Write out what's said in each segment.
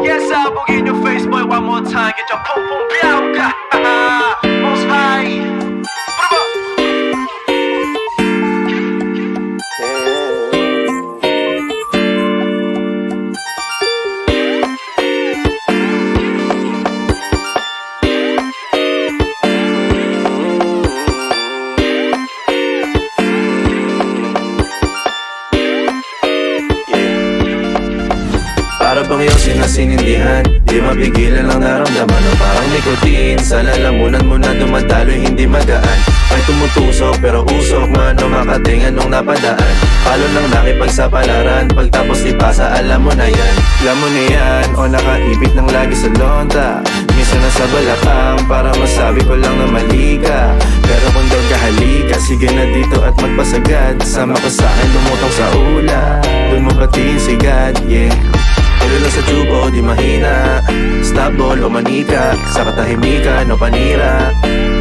Yes, I will in your face, boy, one more time. Get your pum pum biauka. Most high. Para bang yung sinasinindihan, di mapigilan ang naramdaman o parang nikotin. Sa lalamunan mo na dumadaloy, hindi magaan. May tumutusok pero usok man o makatingan nung napadaan. Palo lang nakipagsapalaran, pagtapos ipasa alam mo na yan. Alam mo na yan o nakaibit ng lagi sa lonta. Minsan nasa balakang para masabi ko lang na mali ka. Pero kung daw kahalika, sige na dito at magpasagad. Sama ka sa'kin lumutang sa ulan, dun mo batiin si God, yeah. Pero lang sa tubo, di mahina. Stop ball o manika, sa katahimikan o panira.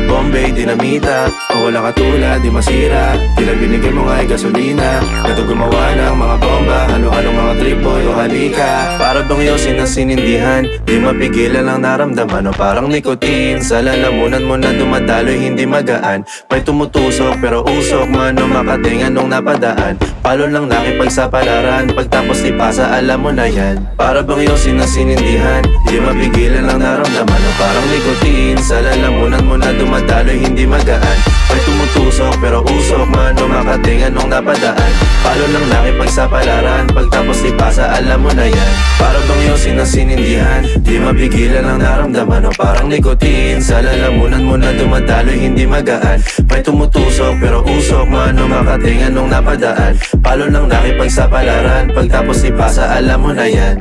Bombay, dinamita, o wala katulad, di masira. Tila binigay mo nga'y gasolina. Gato gumawa ng mga bomba, halo-halong mga trip boy o halika. Para bang yung sinasinindihan, di mapigilan ang naramdaman o parang nikotin. Sa lalamunan mo na dumadaloy, hindi magaan. May tumutusok pero usok man o makatingan nung napadaan. Palo lang nakipagsapalaran, pagtapos ipasa alam mo na yan. Para bang yung sinasinindihan, di mapigilan ang naramdaman o parang nikotin. Sa lalamunan mo na dumadaloy, hindi magaan. May tumutusok pero usok man o makatingan nung napadaan. Palo lang nakipagsapalaran, pagtapos ipasa alam mo na yan. Para bang yung sinasinindihan, di mapigilan ang naramdaman o parang nikotin. Sa lalamunan mo na dumadaloy, hindi magaan. May tumutusok pero usok man o makatingan nung napadaan. Palo lang nakipagsapalaran, pagtapos ipasa alam mo na yan.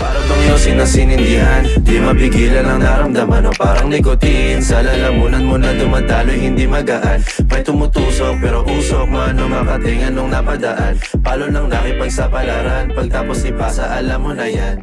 Para bang yung sinasinindihan, di mapigilan ang naramdaman o parang nikotin. Sa lalamunan mo na dumadaloy, hindi magaan. May tumutusok pero usok man o makatingan nung napadaan. Palo lang nakipagsapalaran, pagtapos ipasa alam mo na yan.